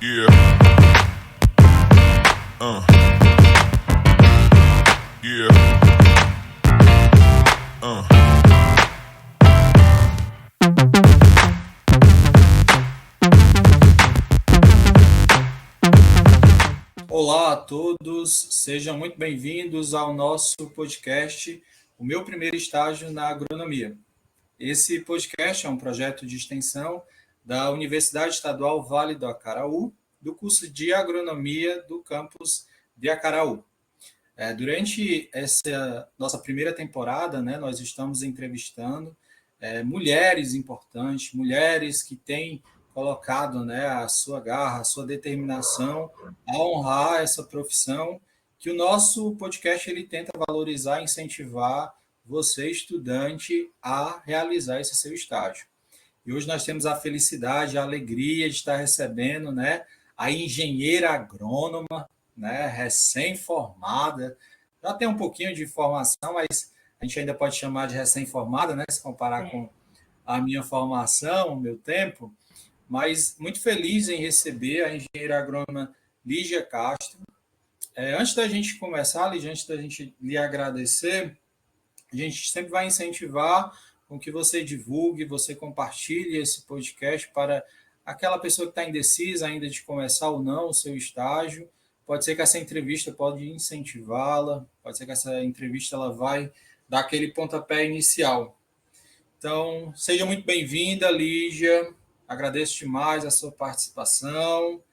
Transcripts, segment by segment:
Yeah. Yeah. Olá a todos, sejam muito bem-vindos ao nosso podcast, o meu primeiro estágio na agronomia. Esse podcast é um projeto de extensão da Universidade Estadual Vale do Acaraú, do curso de agronomia do campus de Acaraú. Durante essa nossa primeira temporada, nós estamos entrevistando mulheres importantes, mulheres que têm colocado a sua garra, a sua determinação a honrar essa profissão, que o nosso podcast ele tenta valorizar e incentivar você, estudante, a realizar esse seu estágio. E hoje nós temos a felicidade, a alegria de estar recebendo a engenheira agrônoma, recém-formada. Já tem um pouquinho de formação, mas a gente ainda pode chamar de recém-formada, se comparar com a minha formação, o meu tempo. Mas muito feliz em receber a engenheira agrônoma Lígia Castro. Antes da gente começar, Lígia, antes da gente lhe agradecer, a gente sempre vai incentivar com que você divulgue, você compartilhe esse podcast para aquela pessoa que está indecisa ainda de começar ou não o seu estágio. Pode ser que essa entrevista pode incentivá-la, pode ser que essa entrevista ela vai dar aquele pontapé inicial. Então, seja muito bem-vinda, Lígia. Agradeço demais a sua participação.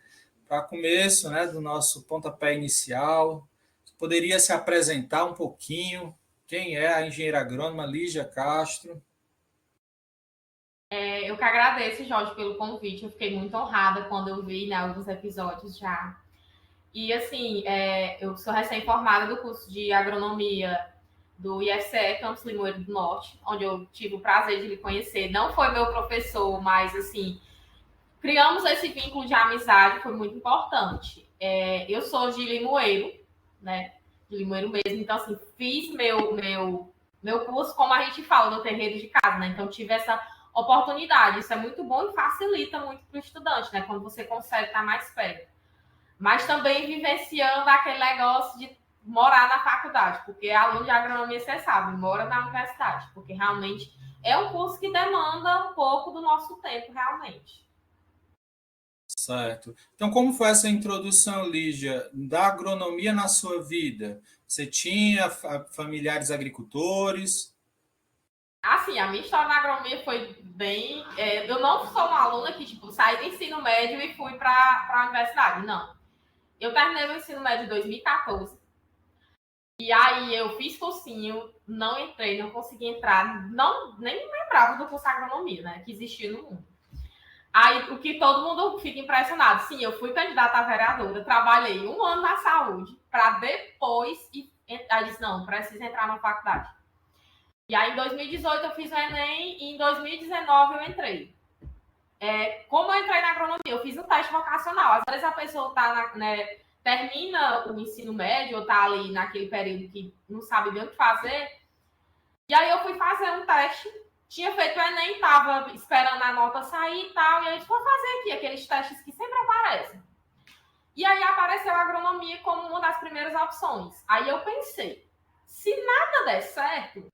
Para começo do nosso pontapé inicial, poderia se apresentar um pouquinho? Quem é a engenheira agrônoma Lígia Castro? Eu que agradeço, Jorge, pelo convite. Eu fiquei muito honrada quando eu vi alguns episódios já. E, assim, eu sou recém-formada do curso de agronomia do IFCE, Campus Limoeiro do Norte, onde eu tive o prazer de lhe conhecer. Não foi meu professor, mas, assim, criamos esse vínculo de amizade, foi muito importante. Eu sou de Limoeiro, de Limoeiro mesmo. Então, assim, fiz meu curso, como a gente fala, no terreiro de casa, Então, tive essa oportunidade. Isso é muito bom e facilita muito para o estudante, Quando você consegue estar mais perto. Mas também vivenciando aquele negócio de morar na faculdade, porque aluno de agronomia, você sabe, mora na universidade, porque realmente é um curso que demanda um pouco do nosso tempo, realmente. Certo. Então, como foi essa introdução, Lígia, da agronomia na sua vida? Você tinha familiares agricultores? Assim, a minha história na agronomia foi bem... eu não sou uma aluna que, saí do ensino médio e fui para a universidade, não. Eu terminei o ensino médio em 2014. E aí eu fiz cursinho, não entrei, não consegui entrar, nem lembrava do curso de agronomia, que existia no mundo. Aí, o que todo mundo fica impressionado. Sim, eu fui candidata a vereadora, trabalhei 1 ano na saúde, para depois... Aí disse, não, precisa entrar na faculdade. E aí, em 2018, eu fiz o Enem e em 2019 eu entrei. Como eu entrei na agronomia? Eu fiz um teste vocacional. Às vezes a pessoa está termina o ensino médio ou está ali naquele período que não sabe bem o que fazer. E aí eu fui fazer um teste, tinha feito o Enem, estava esperando a nota sair e tal, e aí vou fazer aqui aqueles testes que sempre aparecem. E aí apareceu a agronomia como uma das primeiras opções. Aí eu pensei, se nada der certo,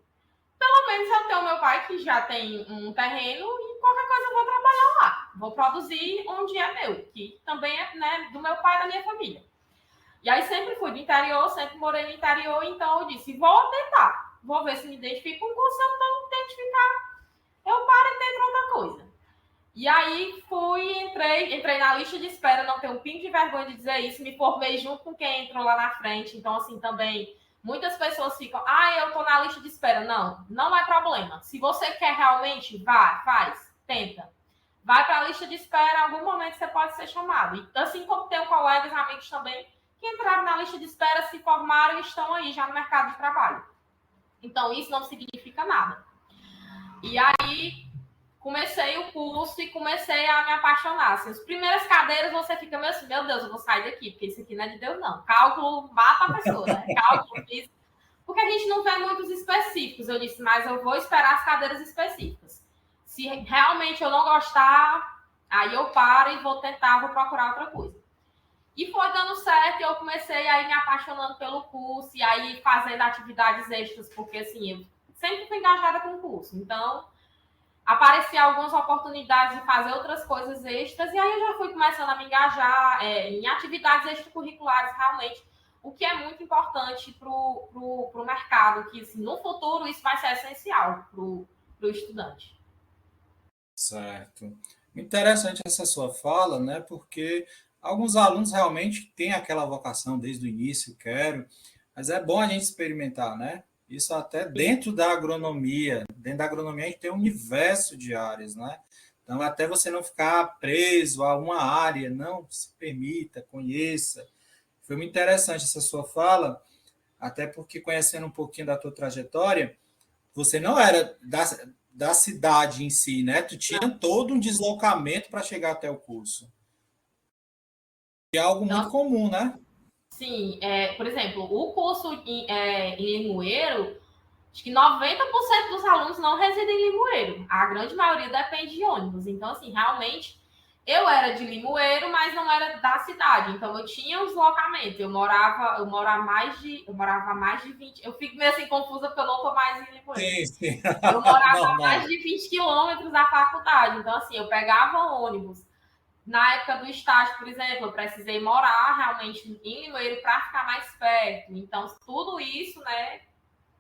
pelo menos eu tenho meu pai que já tem um terreno e qualquer coisa eu vou trabalhar lá. Vou produzir onde é meu, que também é do meu pai e da minha família. E aí sempre fui do interior, sempre morei no interior, então eu disse, vou tentar. Vou ver se me identifico com um curso, se eu não me identificar, eu paro e tento outra coisa. E aí entrei na lista de espera, não tenho um pingo de vergonha de dizer isso, me formei junto com quem entrou lá na frente, então assim também muitas pessoas ficam, eu tô na lista de espera. Não é problema. Se você quer realmente, vá, faz, tenta. Vai para a lista de espera, em algum momento você pode ser chamado. E assim como tenho colegas, amigos também, que entraram na lista de espera, se formaram e estão aí já no mercado de trabalho. Então, isso não significa nada. E aí, comecei o curso e comecei a me apaixonar. Assim, as primeiras cadeiras você fica meio assim, meu Deus, eu vou sair daqui, porque isso aqui não é de Deus, não. Cálculo mata a pessoa, Cálculo físico. Porque a gente não vê muitos específicos. Eu disse, mas eu vou esperar as cadeiras específicas. Se realmente eu não gostar, Aí eu paro e vou procurar outra coisa. E foi dando certo, e eu comecei aí me apaixonando pelo curso, e aí fazendo atividades extras, porque assim, eu sempre fui engajada com o curso. Então, apareciam algumas oportunidades de fazer outras coisas extras, e aí eu já fui começando a me engajar em atividades extracurriculares, realmente, o que é muito importante para o mercado, que assim, no futuro isso vai ser essencial para o estudante. Certo. Interessante essa sua fala, né? Porque alguns alunos realmente têm aquela vocação desde o início, quero, mas é bom a gente experimentar, né? Isso até dentro da agronomia. Dentro da agronomia a gente tem um universo de áreas, né? Então, até você não ficar preso a uma área, não se permita, conheça. Foi muito interessante essa sua fala, até porque conhecendo um pouquinho da tua trajetória, você não era da cidade em si, né? Tu tinha todo um deslocamento para chegar até o curso. Que é algo muito Então, comum, né? sim, por exemplo, o curso em Limoeiro, acho que 90% dos alunos não residem em Limoeiro. A grande maioria depende de ônibus. Então, assim, realmente, eu era de Limoeiro, mas não era da cidade. Então, eu tinha um deslocamento. Eu morava mais de 20. Eu fico meio assim confusa porque eu não estou mais em Limoeiro. Sim, sim. Eu morava a mais Normal. de 20 quilômetros da faculdade. Então, assim, eu pegava ônibus. Na época do estágio, por exemplo, eu precisei morar realmente em Limoeiro para ficar mais perto. Então, tudo isso, né,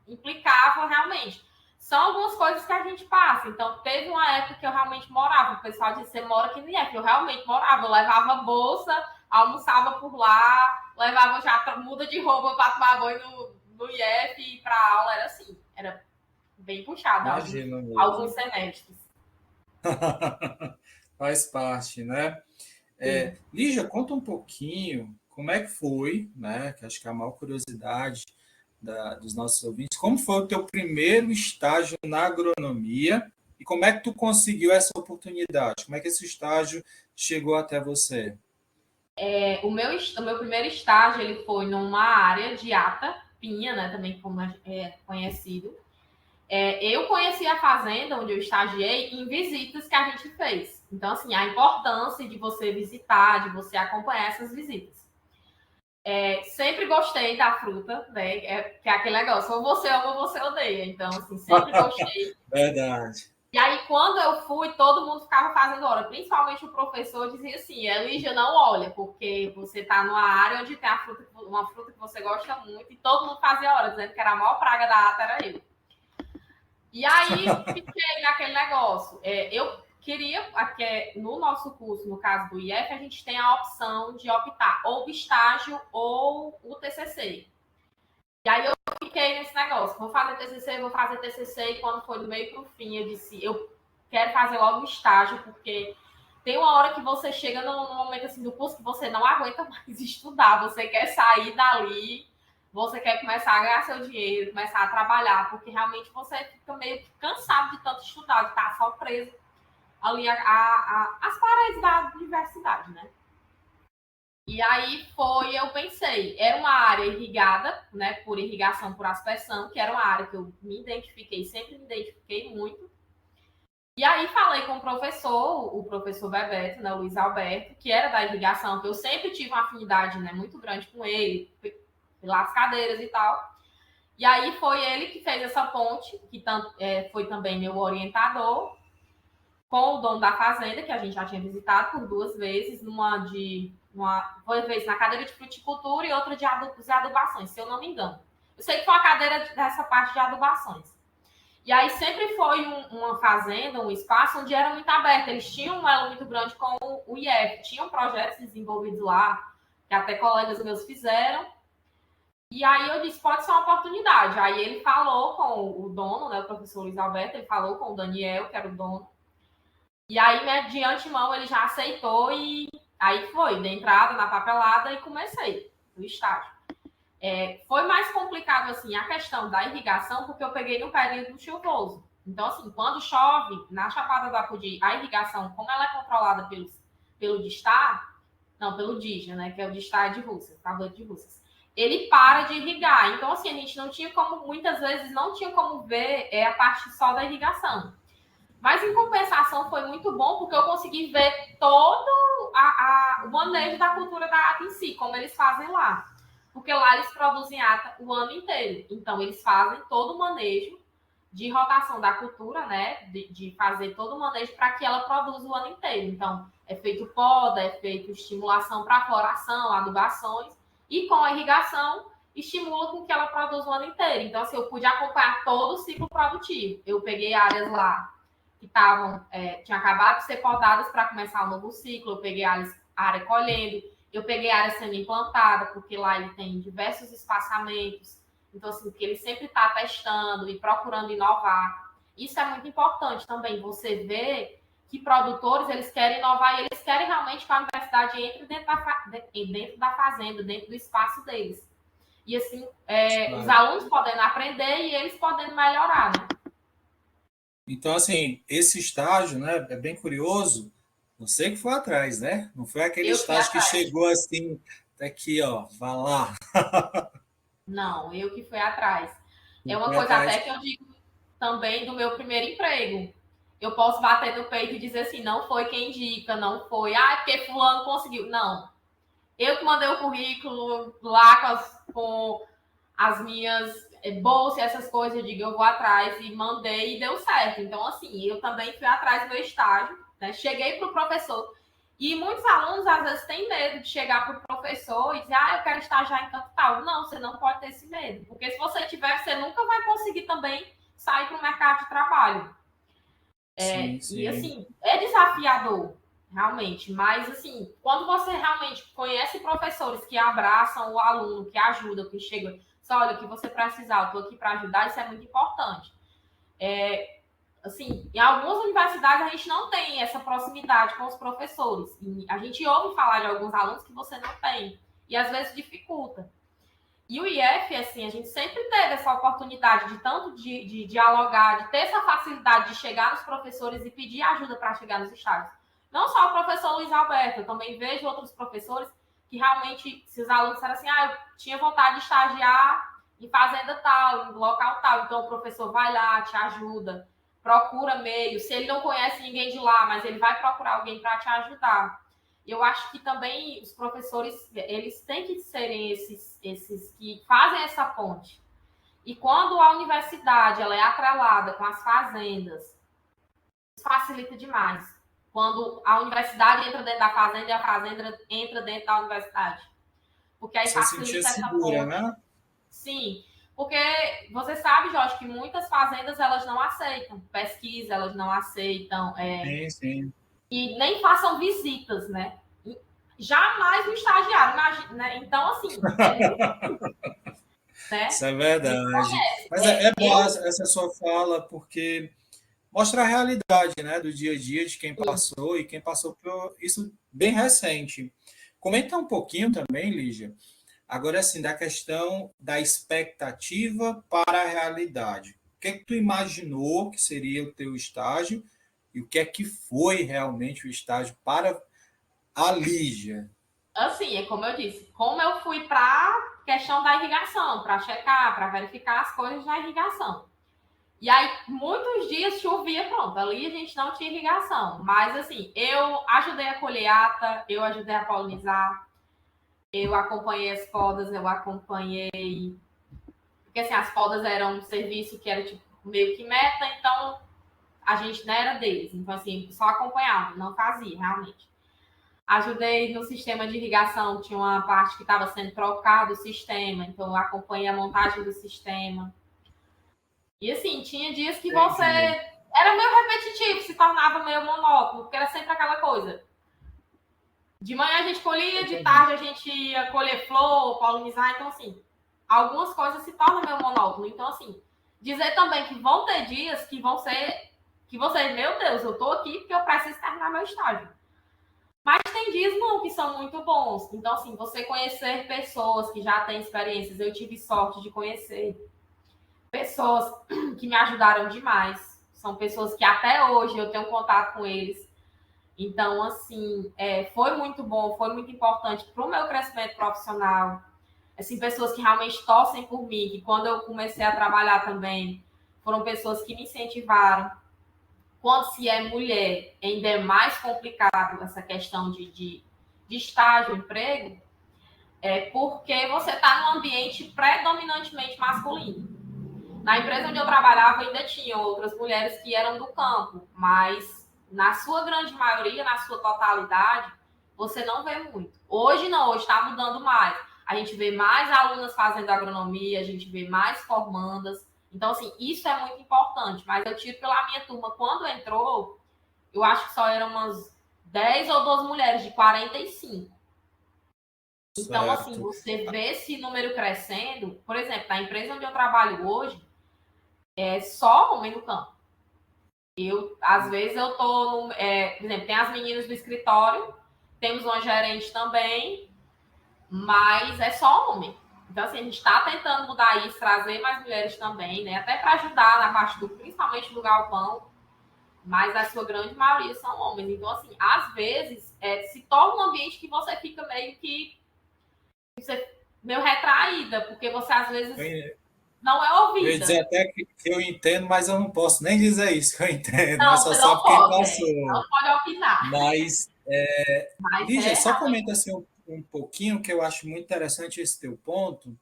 implicava realmente. São algumas coisas que a gente passa. Então, teve uma época que eu realmente morava. O pessoal disse, você mora aqui no IF. Eu realmente morava. Eu levava bolsa, almoçava por lá, levava já muda de roupa para tomar banho no IF e para aula. Era assim. Era bem puxado Imagino alguns mesmo. semestres. Faz parte, né? Sim. Lígia, conta um pouquinho como é que foi, né? Que acho que é a maior curiosidade dos nossos ouvintes. Como foi o teu primeiro estágio na agronomia e como é que tu conseguiu essa oportunidade? Como é que esse estágio chegou até você? O meu primeiro estágio ele foi numa área de ata, pinha, né? Também como é conhecido. Eu conheci a fazenda onde eu estagiei em visitas que a gente fez. Então, assim, a importância de você visitar, de você acompanhar essas visitas. Sempre gostei da fruta, né? Que é aquele negócio, ou você ama ou você odeia. Então, assim, sempre gostei. Verdade. E aí, quando eu fui, todo mundo ficava fazendo hora. Principalmente o professor dizia assim, Elígia, não olha, porque você está numa área onde tem uma fruta que você gosta muito, e todo mundo fazia hora, dizendo que era a maior praga da ata era eu. E aí, fiquei naquele negócio. Eu queria, no nosso curso, no caso do IF, a gente tem a opção de optar ou o estágio ou o TCC. E aí eu fiquei nesse negócio, vou fazer TCC, e quando foi do meio para o fim, eu disse, eu quero fazer logo o estágio, porque tem uma hora que você chega num momento assim do curso que você não aguenta mais estudar, você quer sair dali, você quer começar a ganhar seu dinheiro, começar a trabalhar, porque realmente você fica meio que cansado de tanto estudar, de estar só preso ali as paredes da universidade, né? E aí eu pensei, era uma área irrigada, né, por irrigação por aspersão, que era uma área que eu me identifiquei, sempre me identifiquei muito. E aí falei com o professor Bebeto, né, o Luiz Alberto, que era da irrigação, que eu sempre tive uma afinidade, né, muito grande com ele, pelas cadeiras e tal. E aí foi ele que fez essa ponte, que foi também meu orientador, com o dono da fazenda, que a gente já tinha visitado por 2 vezes, uma vez na cadeira de fruticultura e outra de adubações, se eu não me engano. Eu sei que foi a cadeira dessa parte de adubações. E aí sempre foi uma fazenda, um espaço onde era muito aberto. Eles tinham um elo muito grande com o IF, tinham projetos desenvolvidos lá, que até colegas meus fizeram. E aí eu disse, pode ser uma oportunidade. Aí ele falou com o dono, né, o professor Luiz Alberto, ele falou com o Daniel, que era o dono. E aí, né, de antemão, ele já aceitou e aí foi, dei entrada na papelada e comecei o estágio. Foi mais complicado, assim, a questão da irrigação, porque eu peguei no período chuvoso. Então, assim, quando chove, na Chapada do Apodi, a irrigação, como ela é controlada pelo DISTAR, não, pelo DIJA, né, que é o DISTAR de Russas, Tabuleiro de Russas, ele para de irrigar. Então, assim, a gente não tinha como, muitas vezes, não tinha como ver a parte só da irrigação. Mas, em compensação, foi muito bom, porque eu consegui ver todo o manejo da cultura da ata em si, como eles fazem lá. Porque lá eles produzem ata o ano inteiro. Então, eles fazem todo o manejo de rotação da cultura, né? De fazer todo o manejo para que ela produza o ano inteiro. Então, é feito poda, é feito estimulação para floração, adubações, e com a irrigação, estimula com que ela produza o ano inteiro. Então, assim, eu pude acompanhar todo o ciclo produtivo. Eu peguei áreas lá que tinham acabado de ser podadas para começar o novo ciclo, eu peguei área colhendo, eu peguei área sendo implantada, porque lá ele tem diversos espaçamentos, então, assim, que ele sempre está testando e procurando inovar. Isso é muito importante também, você vê que produtores, eles querem inovar e eles querem realmente que a universidade entre dentro da fazenda, dentro do espaço deles. E, assim, os alunos podendo aprender e eles podendo melhorar, né? Então, assim, esse estágio, né, é bem curioso. Você que foi atrás, né? Não foi aquele estágio que chegou assim, tá aqui, ó, vá lá. Não, eu que fui atrás. É uma coisa até que eu digo também do meu primeiro emprego. Eu posso bater no peito e dizer assim, não foi quem indica, não foi, porque fulano conseguiu. Não. Eu que mandei o currículo lá com as minhas bolsas, essas coisas, eu digo, eu vou atrás e mandei e deu certo. Então, assim, eu também fui atrás do meu estágio, né? Cheguei para o professor. E muitos alunos, às vezes, têm medo de chegar para o professor e dizer, eu quero estagiar em canto tal. Não, você não pode ter esse medo. Porque se você tiver, você nunca vai conseguir também sair para o mercado de trabalho. Sim, sim. E, assim, é desafiador, realmente. Mas, assim, quando você realmente conhece professores que abraçam o aluno, que ajudam, que chegam, só olha, o que você precisar, eu estou aqui para ajudar, isso é muito importante. Assim, em algumas universidades a gente não tem essa proximidade com os professores. E a gente ouve falar de alguns alunos que você não tem. E às vezes dificulta. E o IF, assim, a gente sempre teve essa oportunidade de tanto de dialogar, de ter essa facilidade de chegar nos professores e pedir ajuda para chegar nos estágios. Não só o professor Luiz Alberto, eu também vejo outros professores que realmente, se os alunos disseram assim, eu tinha vontade de estagiar em fazenda tal, em local tal, então o professor vai lá, te ajuda, procura meio. Se ele não conhece ninguém de lá, mas ele vai procurar alguém para te ajudar. Eu acho que também os professores, eles têm que serem esses que fazem essa ponte. E quando a universidade ela é atrelada com as fazendas, isso facilita demais. Quando a universidade entra dentro da fazenda e a fazenda entra dentro da universidade. Porque aí você facilita essa segura, ponte. né? Sim, porque você sabe, Jorge, que muitas fazendas elas não aceitam pesquisa, elas não aceitam. Sim, sim. E nem façam visitas, né? Jamais no estagiário, imagina, né? Então, assim, né? Isso é verdade. Mas é bom essa sua fala, porque mostra a realidade, né, do dia a dia de quem passou e quem passou por isso bem recente. Comenta um pouquinho também, Lígia, agora assim, da questão da expectativa para a realidade. O que é que tu imaginou que seria o teu estágio e o que é que foi realmente o estágio para a Lígia? Assim, é como eu disse, como eu fui para a questão da irrigação, para checar, para verificar as coisas da irrigação. E aí, muitos dias chovia, pronto, ali a gente não tinha irrigação. Mas, assim, eu ajudei a colher ata, eu ajudei a polinizar, eu acompanhei as podas, eu acompanhei... Porque, assim, as podas eram um serviço que era, tipo, meio que meta, então a gente não era deles. Então, assim, só acompanhava, não fazia, realmente. Ajudei no sistema de irrigação, tinha uma parte que estava sendo trocado o sistema, então eu acompanhei a montagem do sistema. E assim, tinha dias que você era meio repetitivo, se tornava meio monótono, porque era sempre aquela coisa. De manhã a gente colhia, de tarde a gente ia colher flor, polinizar, então assim, algumas coisas se tornam meio monótono. Então assim, dizer também que vão ter dias que vão ser que você, meu Deus, eu tô aqui porque eu preciso terminar meu estágio. Mas tem dias não que são muito bons. Então, assim, você conhecer pessoas que já têm experiências. Eu tive sorte de conhecer pessoas que me ajudaram demais. São pessoas que até hoje eu tenho contato com eles. Então, assim, foi muito bom, foi muito importante para o meu crescimento profissional. Assim, pessoas que realmente torcem por mim, que quando eu comecei a trabalhar também, foram pessoas que me incentivaram. quando se é mulher, ainda é mais complicado essa questão de estágio, emprego, porque você está num ambiente predominantemente masculino. Na empresa onde eu trabalhava ainda tinha outras mulheres que eram do campo, mas na sua grande maioria, na sua totalidade, você não vê muito. Hoje não, hoje está mudando mais. A gente vê mais alunas fazendo agronomia, a gente vê mais formandas. Então, assim, isso é muito importante. Mas eu tiro pela minha turma, quando entrou, eu acho que só eram umas 10 ou 12 mulheres de 45. Então, assim, Certo. você vê esse número crescendo. Por exemplo, na empresa onde eu trabalho hoje, é só homem no campo. Às vezes, eu tô, por exemplo, tem as meninas do escritório, temos uma gerente também, mas é só homem. Então, assim, a gente está tentando mudar isso, trazer mais mulheres também, né? Até para ajudar na parte principalmente do galpão, mas a sua grande maioria são homens. Então, assim, às vezes, se torna um ambiente que você fica meio retraída, porque você às vezes não é Eu ia dizer ouvida. até que eu entendo, mas eu não posso nem dizer isso que eu entendo, né? Não, Só você não sabe quem pode, passou. não pode opinar. Mas, Mas Lígia, só realmente. comenta assim um pouquinho, que eu acho muito interessante esse teu ponto,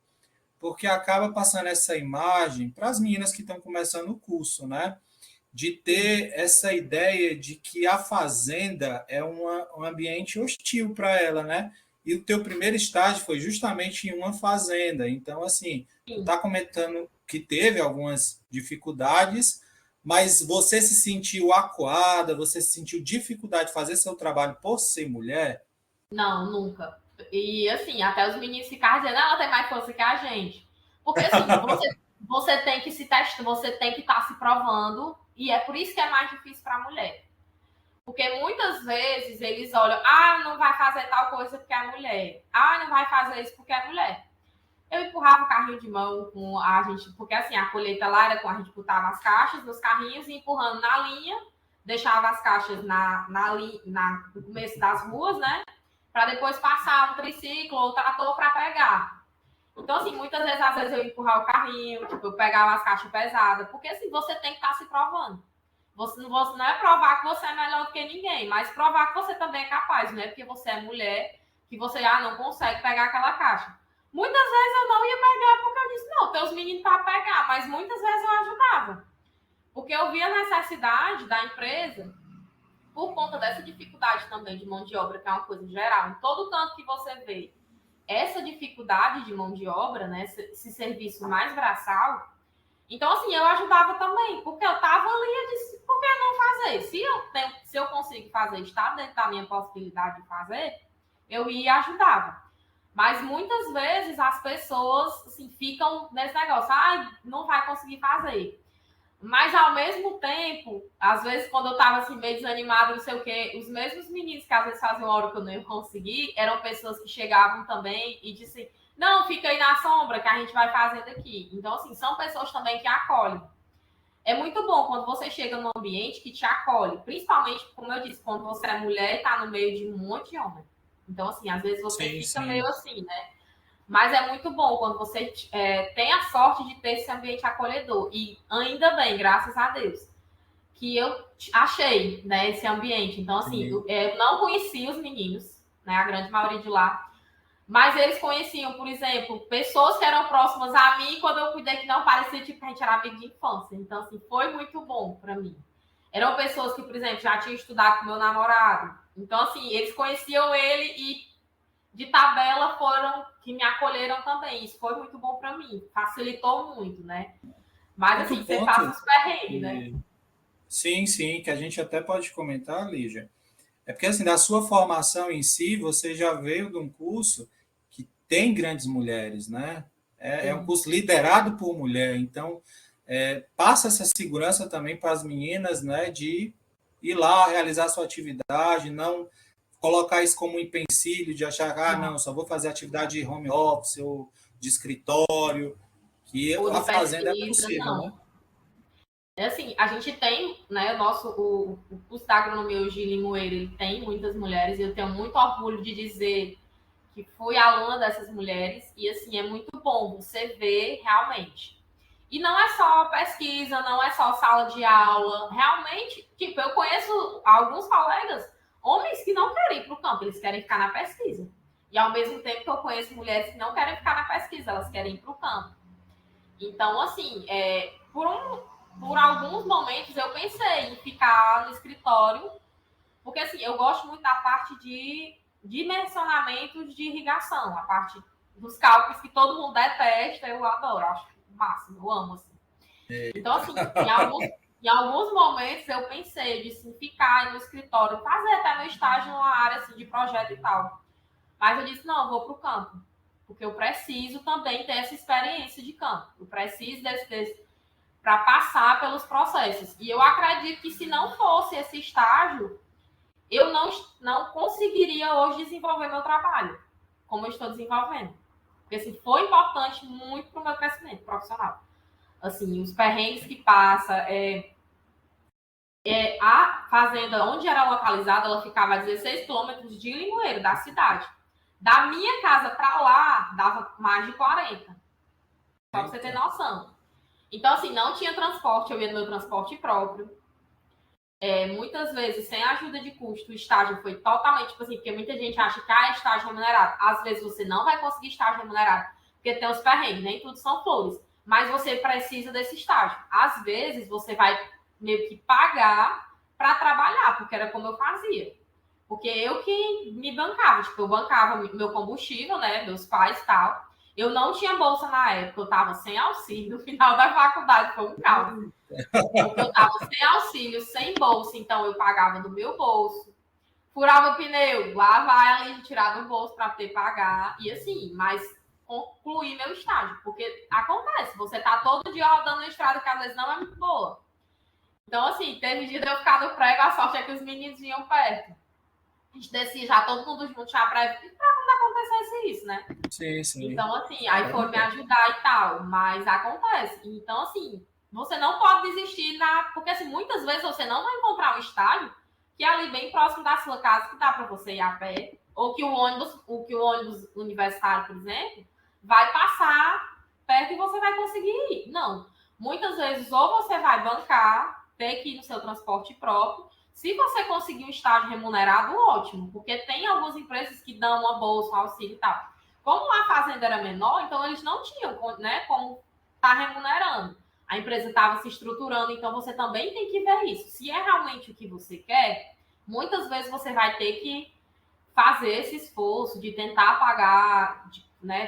porque acaba passando essa imagem para as meninas que estão começando o curso, né? De ter essa ideia de que a fazenda é um ambiente hostil para ela, né? E o teu primeiro estágio foi justamente em uma fazenda. Então, assim, tu Sim. está comentando que teve algumas dificuldades, mas você se sentiu acuada, você se sentiu dificuldade de fazer seu trabalho por ser mulher? Não, nunca. E assim, até os meninos ficaram dizendo, ela tem mais força que a gente. Porque assim, você tem que se testar, você tem que estar se provando, e é por isso que é mais difícil para a mulher. Porque muitas vezes eles olham, não vai fazer tal coisa porque é mulher. Não vai fazer isso porque é mulher. Eu empurrava o carrinho de mão com a gente, porque assim, a colheita lá era com a gente botava as caixas nos carrinhos e empurrando na linha, deixava as caixas no começo das ruas, né? Para depois passar um triciclo ou trator para pegar. Então, assim, muitas vezes, às vezes eu empurrar o carrinho, tipo, eu pegava as caixas pesadas, porque assim, você tem que estar se provando. Você não é provar que você é melhor do que ninguém, mas provar que você também é capaz, não é porque você é mulher que você não consegue pegar aquela caixa. Muitas vezes eu não ia pegar porque eu disse, não, tem os meninos para pegar, mas muitas vezes eu ajudava. Porque eu via a necessidade da empresa por conta dessa dificuldade também de mão de obra, que é uma coisa geral. Em todo canto que você vê essa dificuldade de mão de obra, né, esse serviço mais braçal, então, assim, eu ajudava também, porque eu estava ali e disse, por que não fazer? Se eu consigo fazer, está dentro da minha possibilidade de fazer, eu ia e ajudava. Mas muitas vezes as pessoas assim, ficam nesse negócio, não vai conseguir fazer. Mas ao mesmo tempo, às vezes, quando eu tava assim, meio desanimada, não sei o quê, os mesmos meninos que às vezes faziam hora que eu não ia conseguir, eram pessoas que chegavam também e disseram, não, fica aí na sombra que a gente vai fazendo aqui. Então, assim, são pessoas também que acolhem. É muito bom quando você chega num ambiente que te acolhe, principalmente, como eu disse, quando você é mulher e tá no meio de um monte de homem. Então, assim, às vezes você Sim, fica meio sim. assim, né? Mas é muito bom quando você tem a sorte de ter esse ambiente acolhedor. E ainda bem, graças a Deus, que eu achei, né, esse ambiente. Então, assim, Sim. eu não conhecia os meninos, né, a grande maioria de lá, mas eles conheciam, por exemplo, pessoas que eram próximas a mim, quando eu cuidei que não parecia tipo que a gente era amigo de infância. Então, assim, foi muito bom para mim. Eram pessoas que, por exemplo, já tinham estudado com meu namorado. Então, assim, eles conheciam ele e de tabela foram que me acolheram também. Isso foi muito bom para mim, facilitou muito, né? Mas Outro assim, você passa ponto os perrengues, né? sim, sim, que a gente até pode comentar, Lígia, é porque assim, da sua formação em si, você já veio de um curso que tem grandes mulheres, né? É um Sim. curso liderado por mulher, então passa essa segurança também para as meninas, né? De ir lá realizar sua atividade, não colocar isso como um empecilho de achar, não, só vou fazer atividade de home office ou de escritório, que Ou de a fazenda é pesquisa, possível, né? não. É assim, a gente tem, né, o curso da agronomia hoje de Limoeiro, ele tem muitas mulheres, e eu tenho muito orgulho de dizer que fui aluna dessas mulheres, e assim, é muito bom você ver realmente. E não é só pesquisa, não é só sala de aula. Realmente, tipo, eu conheço alguns colegas, homens que não querem ir para o campo, eles querem ficar na pesquisa. E ao mesmo tempo que eu conheço mulheres que não querem ficar na pesquisa, elas querem ir para o campo. Então, assim, por alguns momentos eu pensei em ficar no escritório, porque assim, eu gosto muito da parte de dimensionamentos de irrigação, a parte dos cálculos que todo mundo detesta, eu adoro, acho o máximo, eu amo, assim. Então, assim, em alguns momentos eu pensei de assim, ficar no escritório, fazer até meu estágio numa área assim, de projeto e tal. Mas eu disse, não, eu vou para o campo. Porque eu preciso também ter essa experiência de campo. Eu preciso para passar pelos processos. E eu acredito que se não fosse esse estágio, eu não conseguiria hoje desenvolver meu trabalho, como eu estou desenvolvendo. Porque assim, foi importante muito para o meu crescimento profissional. Assim, os perrengues que passa, a fazenda onde era localizada, ela ficava a 16 quilômetros de Limoeiro, da cidade. Da minha casa para lá, dava mais de 40. Só para você ter noção. Então, assim, não tinha transporte, eu ia no meu transporte próprio. Muitas vezes, sem ajuda de custo, o estágio foi totalmente, tipo assim, porque muita gente acha que é estágio remunerado. Às vezes você não vai conseguir estágio remunerado, porque tem os perrengues, nem tudo são flores. Mas você precisa desse estágio. Às vezes, você vai meio que pagar para trabalhar, porque era como eu fazia. Porque eu que me bancava, tipo, eu bancava meu combustível, né, meus pais e tal. Eu não tinha bolsa na época, eu tava sem auxílio. No final da faculdade foi um caos. Porque eu tava sem auxílio, sem bolsa, então eu pagava do meu bolso. Furava o pneu, lá vai ali tirar do bolso para ter pagar. E assim, mas concluir meu estágio. Porque acontece, você tá todo dia rodando na estrada que às vezes não é muito boa. Então, assim, teve dia de eu ficar no prego, a sorte é que os meninos vinham perto. A gente descia já todo mundo junto, já pra quando acontecesse isso, né? Sim. Então, assim, aí foi me ajudar e tal, mas acontece. Então, assim, você não pode desistir porque assim, muitas vezes você não vai encontrar um estádio que é ali bem próximo da sua casa, que dá para você ir a pé, ou que o ônibus universitário, por exemplo, vai passar perto e você vai conseguir ir. Não. Muitas vezes, ou você vai bancar, ter que ir no seu transporte próprio. Se você conseguir um estágio remunerado, ótimo, porque tem algumas empresas que dão uma bolsa, um auxílio e tal. Como a fazenda era menor, então eles não tinham, né, como estar remunerando. A empresa estava se estruturando, então você também tem que ver isso. Se é realmente o que você quer, muitas vezes você vai ter que fazer esse esforço de tentar pagar, né,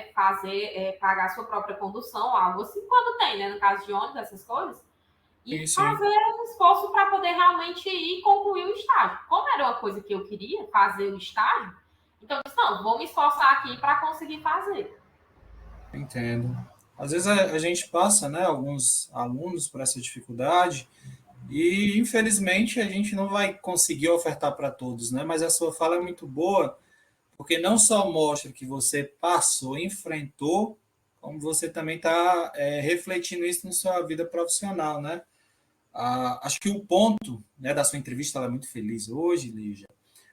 pagar a sua própria condução, algo assim, quando tem, né, no caso de ônibus, essas coisas, e Sim. fazer um esforço para poder realmente ir concluir o estágio. Como era uma coisa que eu queria, fazer o estágio, então eu disse, não, vou me esforçar aqui para conseguir fazer. Entendo. Às vezes a gente passa, né, alguns alunos por essa dificuldade e, infelizmente, a gente não vai conseguir ofertar para todos, né? Mas a sua fala é muito boa, porque não só mostra que você passou, enfrentou, como você também está refletindo isso na sua vida profissional, né? Acho que o ponto, né, da sua entrevista, ela é muito feliz hoje, Lígia,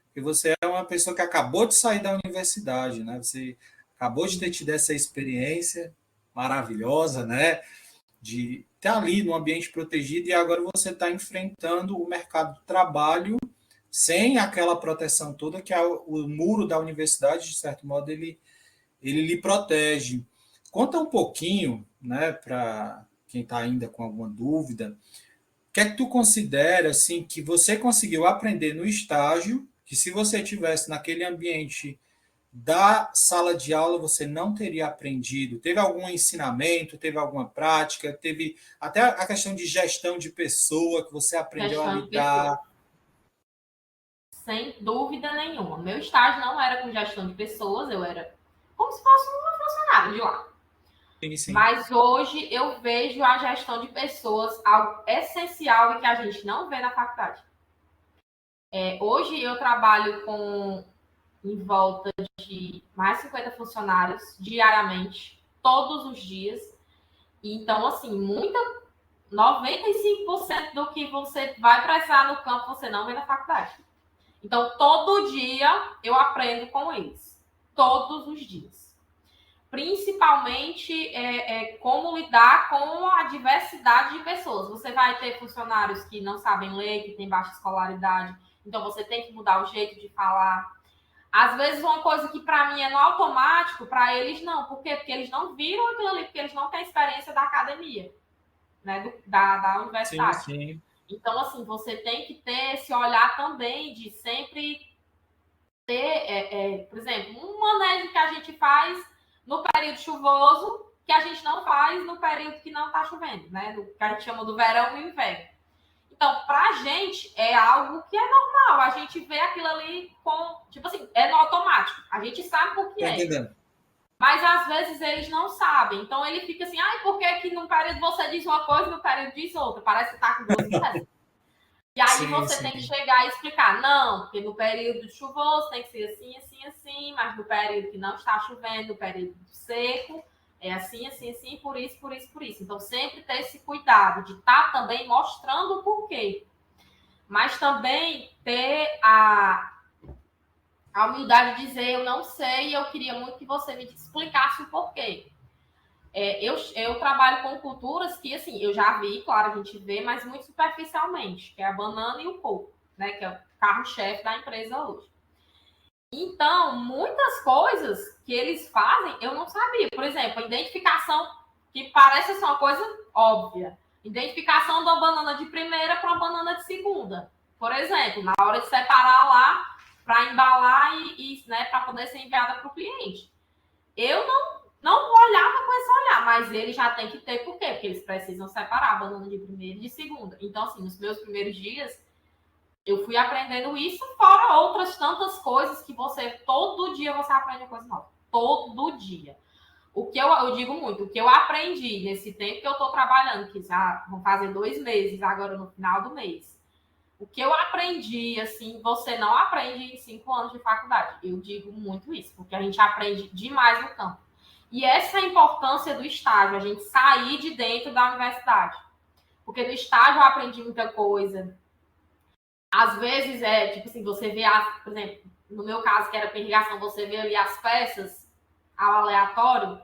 porque você é uma pessoa que acabou de sair da universidade, né? Você acabou de ter tido essa experiência maravilhosa, né? De estar ali no ambiente protegido e agora você está enfrentando o mercado de trabalho sem aquela proteção toda que o muro da universidade, de certo modo, ele lhe protege. Conta um pouquinho, né, para quem está ainda com alguma dúvida, o que é que tu considera assim que você conseguiu aprender no estágio, que se você tivesse naquele ambiente da sala de aula você não teria aprendido? Teve algum ensinamento, teve alguma prática, teve até a questão de gestão de pessoa que você aprendeu a Gestão de pessoas. lidar? Sem dúvida nenhuma. Meu estágio não era com gestão de pessoas, eu era como se fosse uma funcionária de lá. Sim. Mas hoje eu vejo a gestão de pessoas algo essencial e que a gente não vê na faculdade. Hoje eu trabalho com em volta de mais de 50 funcionários diariamente, todos os dias. Então, assim, 95% do que você vai precisar no campo você não vê na faculdade. Então, todo dia eu aprendo com eles. Todos os dias. principalmente como lidar com a diversidade de pessoas. Você vai ter funcionários que não sabem ler, que têm baixa escolaridade, então você tem que mudar o jeito de falar. Às vezes, uma coisa que para mim é no automático, para eles não. Por quê? Porque eles não viram aquilo ali, porque eles não têm experiência da academia, né? Da universidade. Sim, sim. Então, assim, você tem que ter esse olhar também de sempre ter, por exemplo, um manejo que a gente faz no período chuvoso, que a gente não faz no período que não está chovendo, né? Que a gente chama do verão e inverno. Então, para a gente, é algo que é normal. A gente vê aquilo ali com... Tipo assim, é no automático. A gente sabe por que Tô é. entendendo. Mas, às vezes, eles não sabem. Então, ele fica assim, ai, por que num período você diz uma coisa e no período diz outra? Parece que tá com duas ideias. E aí, Sim, você sim. tem que chegar e explicar. Não, porque no período chuvoso tem que ser assim, assim, assim. Mas no período que não está chovendo, no período seco... É assim, assim, assim, por isso, por isso, por isso. Então, sempre ter esse cuidado de estar também mostrando o porquê. Mas também ter a humildade de dizer, eu não sei, e eu queria muito que você me explicasse o porquê. Eu trabalho com culturas que, assim, eu já vi, claro, a gente vê, mas muito superficialmente, que é a banana e o coco, né? Que é o carro-chefe da empresa hoje. Então, muitas coisas que eles fazem, eu não sabia. Por exemplo, a identificação, que parece ser uma coisa óbvia. Identificação da banana de primeira para uma banana de segunda. Por exemplo, na hora de separar lá, para embalar e né, para poder ser enviada para o cliente. Eu não olhava com esse olhar, mas ele já tem que ter, por quê? Porque eles precisam separar a banana de primeira e de segunda. Então, assim, nos meus primeiros dias, eu fui aprendendo isso, fora outras tantas coisas que todo dia você aprende coisa nova. Todo dia. O que eu digo muito, o que eu aprendi nesse tempo que eu estou trabalhando, que já vão fazer 2 meses, agora no final do mês. O que eu aprendi, assim, você não aprende em 5 anos de faculdade. Eu digo muito isso, porque a gente aprende demais no campo. E essa é a importância do estágio, a gente sair de dentro da universidade. Porque no estágio eu aprendi muita coisa. Às vezes tipo assim, você vê, por exemplo, no meu caso, que era para irrigação, você vê ali as peças ao aleatório,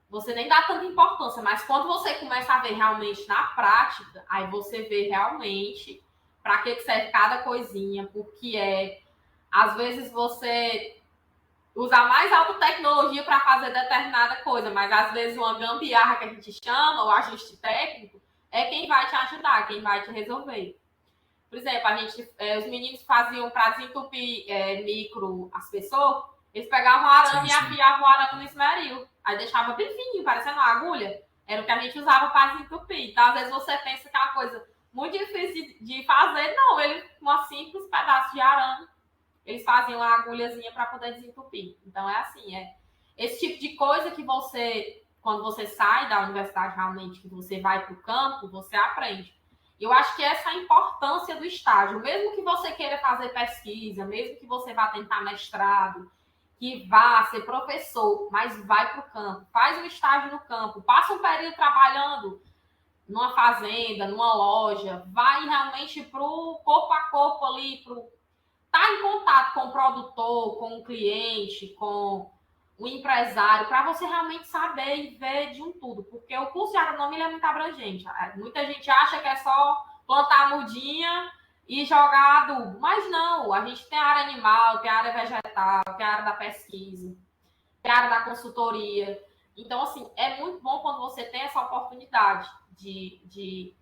você nem dá tanta importância, mas quando você começa a ver realmente na prática, aí você vê realmente para que serve cada coisinha, porque às vezes você usa mais alta tecnologia para fazer determinada coisa, mas às vezes uma gambiarra que a gente chama, o ajuste técnico, é quem vai te ajudar, quem vai te resolver. Por exemplo, os meninos faziam para desentupir micro as pessoas, eles pegavam o arame e afiavam o arame no esmeril. Aí deixava bem fininho, parecendo uma agulha. Era o que a gente usava para desentupir. Então, às vezes, você pensa que é uma coisa muito difícil de fazer. Não, uma simples pedaço de arame, eles faziam uma agulhazinha para poder desentupir. Então, é assim, esse tipo de coisa que quando você sai da universidade realmente, que você vai para o campo, você aprende. Eu acho que essa é a importância do estágio. Mesmo que você queira fazer pesquisa, mesmo que você vá tentar mestrado, que vá ser professor, mas vai para o campo, faz um estágio no campo, passa um período trabalhando numa fazenda, numa loja, vai realmente para o corpo a corpo ali, estar em contato com o produtor, com o cliente, com o empresário, para você realmente saber e ver de um tudo, porque o curso de agronomia é muito abrangente. Muita gente acha que é só plantar mudinha e jogar adubo, mas não, a gente tem a área animal, tem a área vegetal, tem a área da pesquisa, tem a área da consultoria. Então, assim, é muito bom quando você tem essa oportunidade de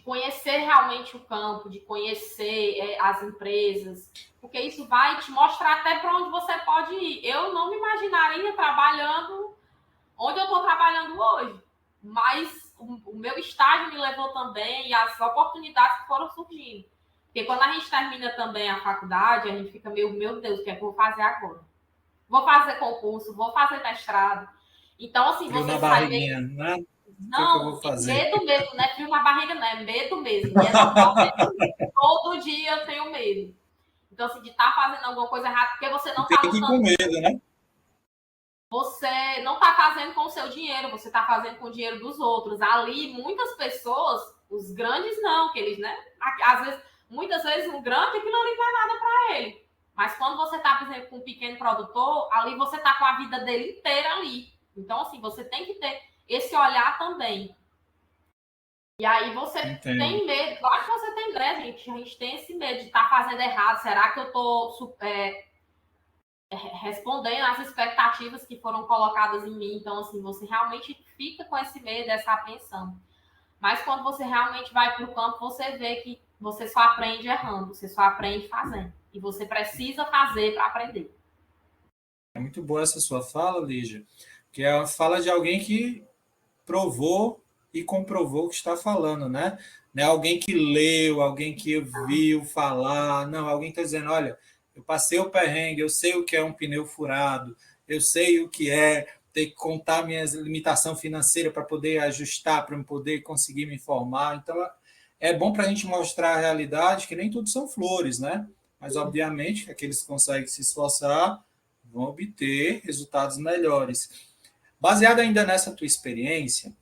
conhecer realmente o campo, de conhecer as empresas, porque isso vai te mostrar até para onde você pode ir. Eu não me imaginaria trabalhando onde eu estou trabalhando hoje, mas o meu estágio me levou também e as oportunidades que foram surgindo. Porque quando a gente termina também a faculdade, a gente fica meio, meu Deus, o que é que eu vou fazer agora? Vou fazer concurso, vou fazer mestrado. Então, assim, Frio você na sai barriguinha, né? O que é que eu não, vou fazer? medo mesmo, não é frio na barriga, não, é medo mesmo. E é normal mesmo. Todo dia eu tenho medo. Então, assim, de estar fazendo alguma coisa errada, porque você não está Tem que ir com lutando. medo, né? Você não está fazendo com o seu dinheiro, você está fazendo com o dinheiro dos outros. Ali, muitas pessoas, os grandes não, que eles, né? Às vezes, muitas vezes, um grande, aquilo ali não é nada para ele. Mas quando você está, por exemplo, com um pequeno produtor, ali você está com a vida dele inteira ali. Então, assim, você tem que ter esse olhar também. E aí você tem medo, claro que você tem medo, gente. A gente tem esse medo de estar fazendo errado. Será que eu estou respondendo às expectativas que foram colocadas em mim? Então, assim, você realmente fica com esse medo, essa apreensão. Mas quando você realmente vai para o campo, você vê que você só aprende errando, você só aprende fazendo. E você precisa fazer para aprender. É muito boa essa sua fala, Lígia, que é a fala de alguém que provou e comprovou o que está falando, né? Não é alguém que leu, alguém que viu falar, não, alguém está dizendo, olha, eu passei o perrengue, eu sei o que é um pneu furado, eu sei o que é ter que contar minha limitação financeira para poder ajustar, para poder conseguir me informar. Então, é bom para a gente mostrar a realidade que nem tudo são flores, né? Mas, obviamente, aqueles que conseguem se esforçar vão obter resultados melhores. Baseado ainda nessa tua experiência,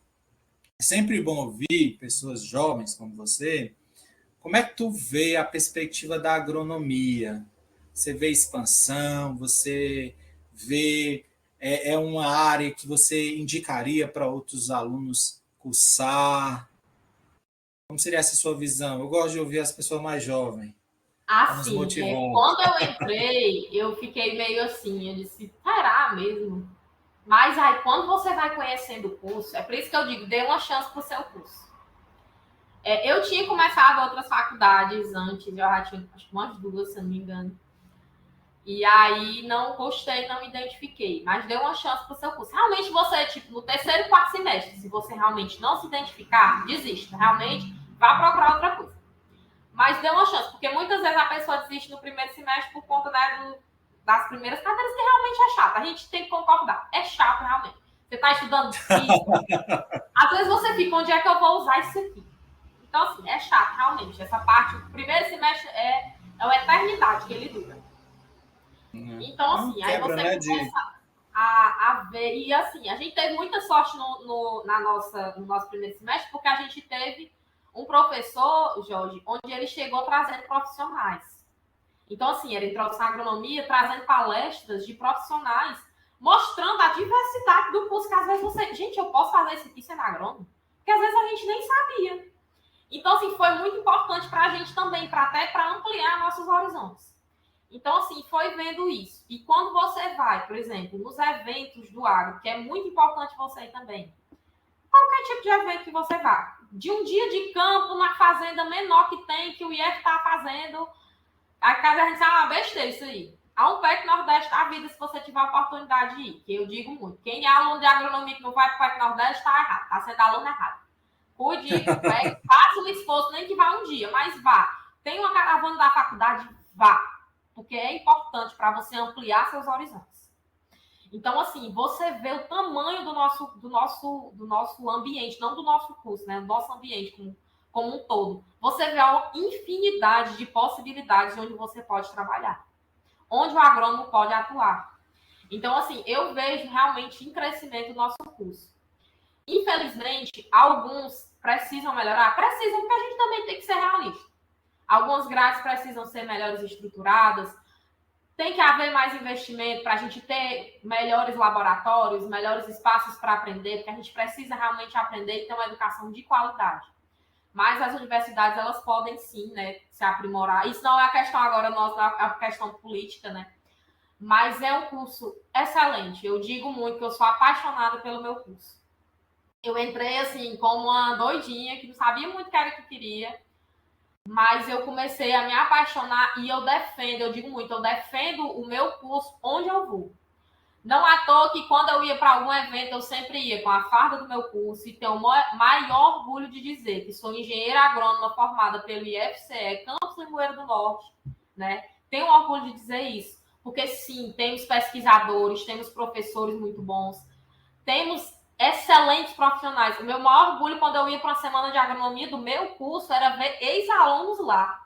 é sempre bom ouvir pessoas jovens como você. Como é que tu vê a perspectiva da agronomia? Você vê expansão? Você vê uma área que você indicaria para outros alunos cursar? Como seria essa sua visão? Eu gosto de ouvir as pessoas mais jovens, para nos Assim, motivar. quando eu entrei, eu fiquei meio assim, eu disse, será mesmo? Mas aí, quando você vai conhecendo o curso, é por isso que eu digo, dê uma chance para o seu curso. Eu tinha começado outras faculdades antes, eu já tinha acho que umas duas, se eu não me engano. E aí não gostei, não me identifiquei, mas dê uma chance para o seu curso. Realmente você, tipo, no terceiro, quarto semestre, se você realmente não se identificar, desista. Realmente, vá procurar outra coisa. Mas dê uma chance, porque muitas vezes a pessoa desiste no primeiro semestre por conta, né, das primeiras cadeiras, que realmente é chato. A gente tem que concordar. É chato, realmente. Você está estudando física, às vezes você fica, onde é que eu vou usar isso aqui? Então, assim, é chato, realmente. Essa parte, o primeiro semestre é uma eternidade que ele dura. Então, assim, aí Quebra, você né? começa a ver. E, assim, a gente teve muita sorte no nosso primeiro semestre, porque a gente teve um professor, Jorge, onde ele chegou trazendo profissionais. Então, assim, era introdução à agronomia, trazendo palestras de profissionais, mostrando a diversidade do curso, que às vezes você... Gente, eu posso fazer isso aqui sendo agrônomo? Porque às vezes a gente nem sabia. Então, assim, foi muito importante para a gente também, até para ampliar nossos horizontes. Então, assim, foi vendo isso. E quando você vai, por exemplo, nos eventos do agro, que é muito importante você ir também, qualquer tipo de evento que você vá, de um dia de campo na fazenda menor que tem, que o IF está fazendo, a casa a gente sabe, besteira isso aí. Há um PEC Nordeste da vida, se você tiver a oportunidade de ir, que eu digo muito. Quem é aluno de agronomia que não vai para o PEC Nordeste, está errado, está sendo aluno errado. Cuide, faça o esforço, nem que vá um dia, mas vá. Tem uma caravana da faculdade, vá. Porque é importante para você ampliar seus horizontes. Então, assim, você vê o tamanho do nosso ambiente, não do nosso curso, né? Do nosso ambiente como um todo. Você vê a infinidade de possibilidades onde você pode trabalhar. Onde o agrônomo pode atuar. Então, assim, eu vejo realmente em crescimento o nosso curso. Infelizmente, alguns precisam melhorar. Precisam, porque a gente também tem que ser realista. Algumas grades precisam ser melhores estruturadas. Tem que haver mais investimento para a gente ter melhores laboratórios, melhores espaços para aprender, porque a gente precisa realmente aprender e ter uma educação de qualidade. Mas as universidades, elas podem sim, né, se aprimorar. Isso não é a questão agora nossa, é a questão política, né? Mas é um curso excelente. Eu digo muito que eu sou apaixonada pelo meu curso. Eu entrei, assim, como uma doidinha, que não sabia muito o que era que eu queria, mas eu comecei a me apaixonar e eu digo muito, eu defendo o meu curso onde eu vou. Não à toa que quando eu ia para algum evento, eu sempre ia com a farda do meu curso e tenho o maior orgulho de dizer que sou engenheira agrônoma formada pelo IFCE, Campos Limoeiro do Norte, né? Tenho orgulho de dizer isso, porque sim, temos pesquisadores, temos professores muito bons, temos excelentes profissionais. O meu maior orgulho quando eu ia para uma semana de agronomia do meu curso era ver ex-alunos lá.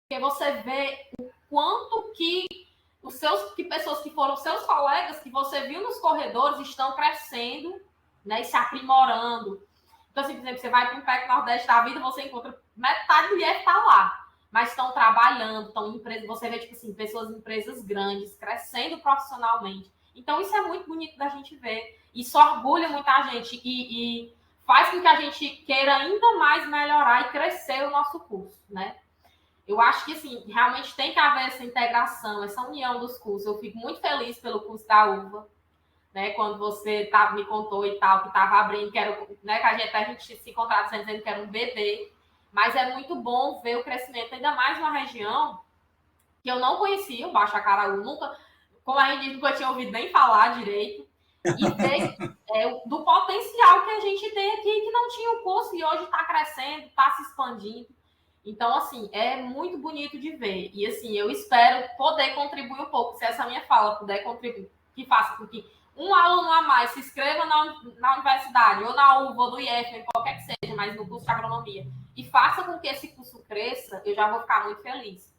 Porque você vê o quanto que pessoas que foram seus colegas, que você viu nos corredores, estão crescendo, né, e se aprimorando. Então, assim, por exemplo, você vai para um PEC Nordeste da vida, você encontra metade do IF está lá. mas estão trabalhando, estão em empresas, você vê, tipo assim, pessoas em empresas grandes, crescendo profissionalmente. Então, isso é muito bonito da gente ver. Isso orgulha muita gente e faz com que a gente queira ainda mais melhorar e crescer o nosso curso, né? Eu acho que, assim, realmente tem que haver essa integração, essa união dos cursos. Eu fico muito feliz pelo curso da UVA, né? Quando você me contou e tal, que estava abrindo, que era, né? Que a gente se encontrava dizendo que era um bebê. Mas é muito bom ver o crescimento, ainda mais numa região que eu não conhecia, o Baixo Acaraú, nunca, como a gente diz, nunca tinha ouvido nem falar direito, e ver do potencial que a gente tem aqui, que não tinha o curso e hoje está crescendo, está se expandindo. Então, assim, é muito bonito de ver. E, assim, eu espero poder contribuir um pouco, se essa minha fala puder contribuir, que faça com que um aluno a mais se inscreva na universidade, ou na UVA, ou do IF, qualquer que seja, mas no curso de agronomia, e faça com que esse curso cresça, eu já vou ficar muito feliz.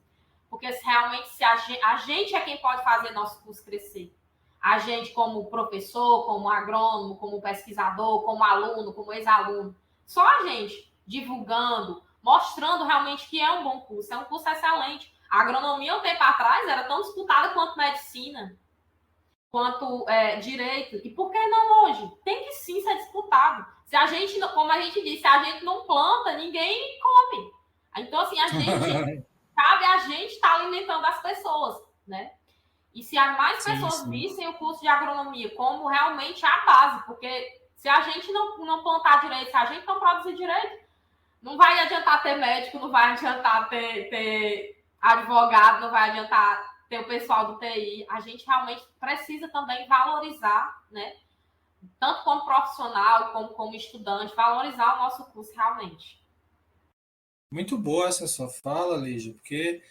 Porque realmente se a gente é quem pode fazer nosso curso crescer. A gente, como professor, como agrônomo, como pesquisador, como aluno, como ex-aluno. Só a gente divulgando, mostrando realmente que é um bom curso, é um curso excelente. A agronomia, um tempo atrás, era tão disputada quanto medicina, quanto direito. E por que não hoje? Tem que sim ser disputado. Se a gente, como a gente disse, se a gente não planta, ninguém come. Então, assim, cabe a gente estar alimentando as pessoas, né? E se mais pessoas vissem o curso de agronomia como realmente a base, porque se a gente não plantar direito, se a gente não produzir direito, não vai adiantar ter médico, não vai adiantar ter advogado, não vai adiantar ter o pessoal do TI. A gente realmente precisa também valorizar, né? Tanto como profissional, como estudante, valorizar o nosso curso realmente. Muito boa essa sua fala, Lígia, porque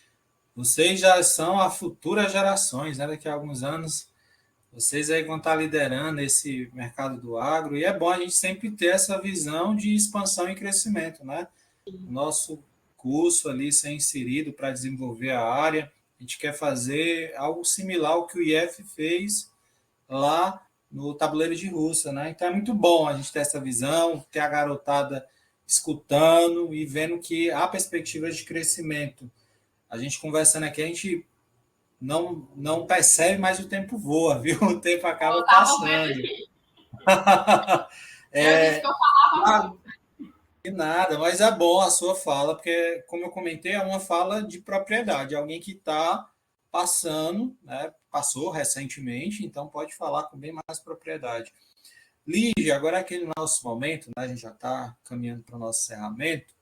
vocês já são a futura gerações, né? Daqui a alguns anos, vocês aí vão estar liderando esse mercado do agro, e é bom a gente sempre ter essa visão de expansão e crescimento, né? O nosso curso ali ser inserido para desenvolver a área, a gente quer fazer algo similar ao que o IF fez lá no Tabuleiro de Russa, né? Então é muito bom a gente ter essa visão, ter a garotada escutando e vendo que há perspectivas de crescimento. A gente conversando aqui, a gente não percebe, mas o tempo voa, viu? O tempo acaba passando. Eu disse que eu falava muito. E nada, mas é bom a sua fala, porque, como eu comentei, é uma fala de propriedade, alguém que está passando, né? Passou recentemente, então pode falar com bem mais propriedade. Lígia, agora é aquele nosso momento, né? A gente já está caminhando para o nosso encerramento,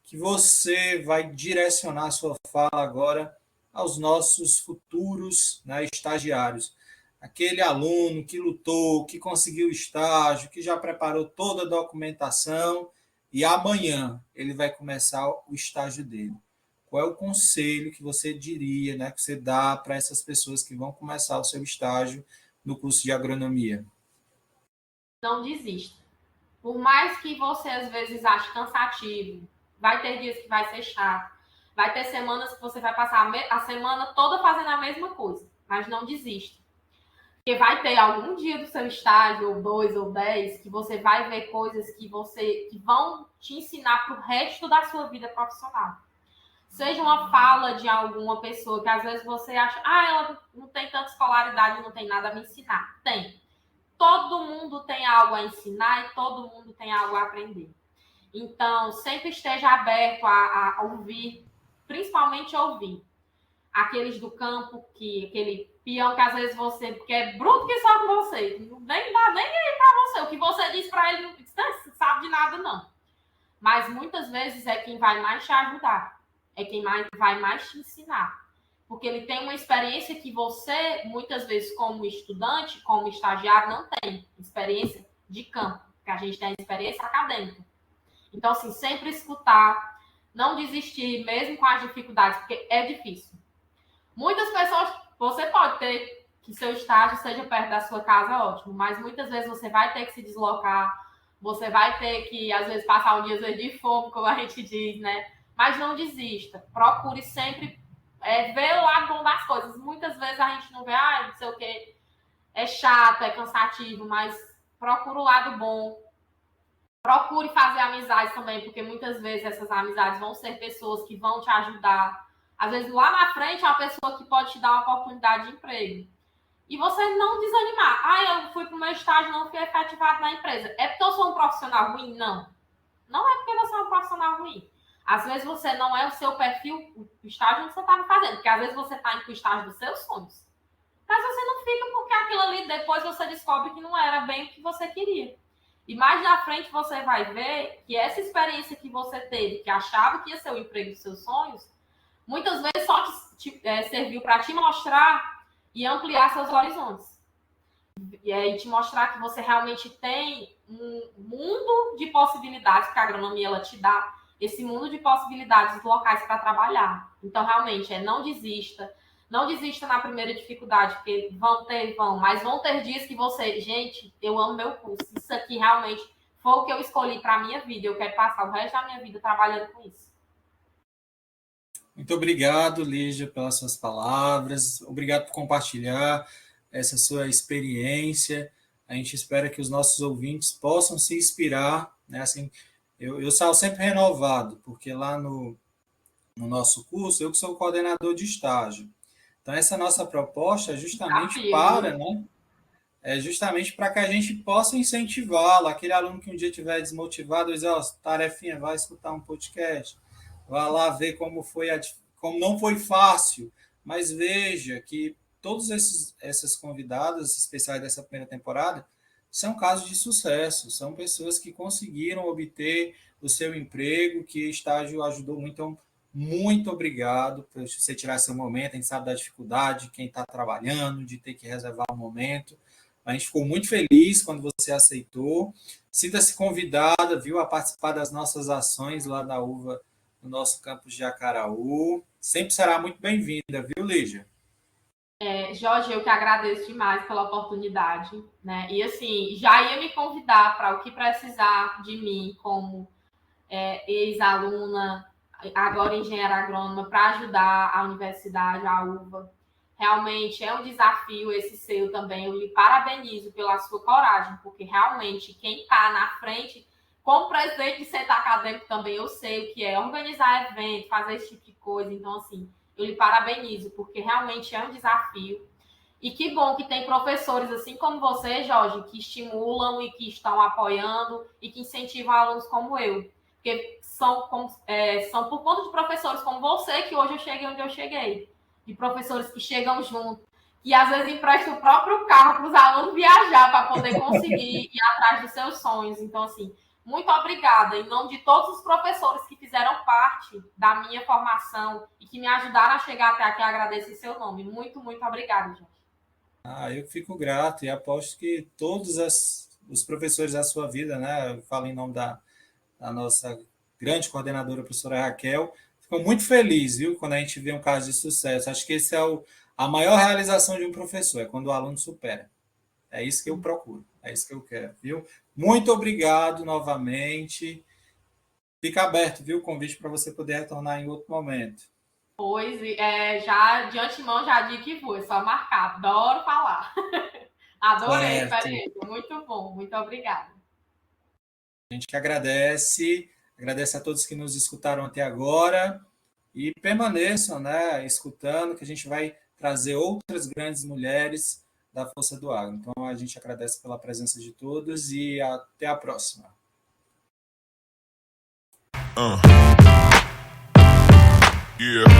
que você vai direcionar a sua fala agora aos nossos futuros, né, estagiários. Aquele aluno que lutou, que conseguiu estágio, que já preparou toda a documentação e amanhã ele vai começar o estágio dele. Qual é o conselho que você diria, né, que você dá para essas pessoas que vão começar o seu estágio no curso de agronomia? Não desista. Por mais que você às vezes ache cansativo, vai ter dias que vai ser chato, vai ter semanas que você vai passar a semana toda fazendo a mesma coisa, mas não desista. Porque vai ter algum dia do seu estágio, ou 2 ou 10, que você vai ver coisas que vão te ensinar para o resto da sua vida profissional. Seja uma fala de alguma pessoa que às vezes você acha, ela não tem tanta escolaridade, não tem nada a me ensinar. Tem. Todo mundo tem algo a ensinar e todo mundo tem algo a aprender. Então, sempre esteja aberto a ouvir, principalmente ouvir. Aqueles do campo, aquele peão que às vezes você, porque é bruto que só com você, nem dá nem aí para você. O que você diz para ele, não sabe de nada, não. Mas muitas vezes é quem vai mais te ajudar, é quem vai mais te ensinar. Porque ele tem uma experiência que você, muitas vezes, como estudante, como estagiário, não tem. Experiência de campo, que a gente tem experiência acadêmica. Então, assim, sempre escutar, não desistir, mesmo com as dificuldades, porque é difícil. Muitas pessoas, você pode ter que seu estágio seja perto da sua casa, ótimo, mas muitas vezes você vai ter que se deslocar, você vai ter que, às vezes, passar um dia de fome, como a gente diz, né? Mas não desista. Procure sempre ver o lado bom das coisas. Muitas vezes a gente não vê, não sei o quê, é chato, é cansativo, mas procura o lado bom. Procure fazer amizades também, porque muitas vezes essas amizades vão ser pessoas que vão te ajudar. Às vezes, lá na frente, é uma pessoa que pode te dar uma oportunidade de emprego. E você não desanimar. Eu fui para o meu estágio, não fui efetivado na empresa. É porque eu sou um profissional ruim? Não. Não é porque você é um profissional ruim. Às vezes você não é o seu perfil, o estágio que você estava fazendo. Porque às vezes você está indo para o estágio dos seus sonhos. Mas você não fica porque aquilo ali, depois você descobre que não era bem o que você queria. E mais na frente você vai ver que essa experiência que você teve, que achava que ia ser o emprego dos seus sonhos, muitas vezes só serviu para te mostrar e ampliar seus horizontes. E aí te mostrar que você realmente tem um mundo de possibilidades que a agronomia ela te dá, esse mundo de possibilidades locais para trabalhar. Então, realmente, não desista. Não desista na primeira dificuldade, porque mas vão ter dias que você, gente, eu amo meu curso. Isso aqui realmente foi o que eu escolhi para a minha vida. Eu quero passar o resto da minha vida trabalhando com isso. Muito obrigado, Lígia, pelas suas palavras. Obrigado por compartilhar essa sua experiência. A gente espera que os nossos ouvintes possam se inspirar, né? Assim, eu saio sempre renovado, porque lá no nosso curso, eu que sou o coordenador de estágio. Então, essa nossa proposta é justamente justamente para que a gente possa incentivá-lo, aquele aluno que um dia estiver desmotivado, dizer, tarefinha, vai escutar um podcast, vai lá ver como como não foi fácil, mas veja que todos essas convidadas especiais dessa primeira temporada são casos de sucesso, são pessoas que conseguiram obter o seu emprego, que o estágio ajudou muito. Então, muito obrigado por você tirar seu momento. A gente sabe da dificuldade, quem está trabalhando, de ter que reservar um momento. A gente ficou muito feliz quando você aceitou. Sinta-se convidada, viu, a participar das nossas ações lá da uva no nosso campus de Acaraú. Sempre será muito bem-vinda, viu, Lígia? Jorge, eu que agradeço demais pela oportunidade, né? E assim, já ia me convidar para o que precisar de mim como ex-aluna, agora engenheira agrônoma, para ajudar a universidade, a UVA. Realmente é um desafio esse seu também. Eu lhe parabenizo pela sua coragem, porque realmente quem está na frente, como presidente de centro acadêmico também, eu sei o que é organizar evento, fazer esse tipo de coisa. Então, assim, eu lhe parabenizo, porque realmente é um desafio. E que bom que tem professores assim como você, Jorge, que estimulam e que estão apoiando e que incentivam alunos como eu. Porque são por conta de professores como você que hoje eu cheguei onde eu cheguei. De professores que chegam junto, que às vezes emprestam o próprio carro para os alunos viajar para poder conseguir ir atrás dos seus sonhos. Então, assim, muito obrigada. Em nome de todos os professores que fizeram parte da minha formação e que me ajudaram a chegar até aqui, eu agradeço em seu nome. Muito, muito obrigada, gente. Eu fico grato e aposto que todos os professores da sua vida, né? Eu falo em nome da nossa grande coordenadora, a professora Raquel, ficou muito feliz, viu, quando a gente vê um caso de sucesso. Acho que esse é a maior realização de um professor, é quando o aluno supera. É isso que eu procuro, é isso que eu quero, viu? Muito obrigado novamente. Fica aberto, viu, o convite para você poder retornar em outro momento. Pois, já de antemão já digo que vou, é só marcar. Adoro falar. Adorei a experiência, muito bom, muito obrigada. A gente que agradece a todos que nos escutaram até agora e permaneçam, né, escutando, que a gente vai trazer outras grandes mulheres da Força do Agro. Então, a gente agradece pela presença de todos e até a próxima. Yeah.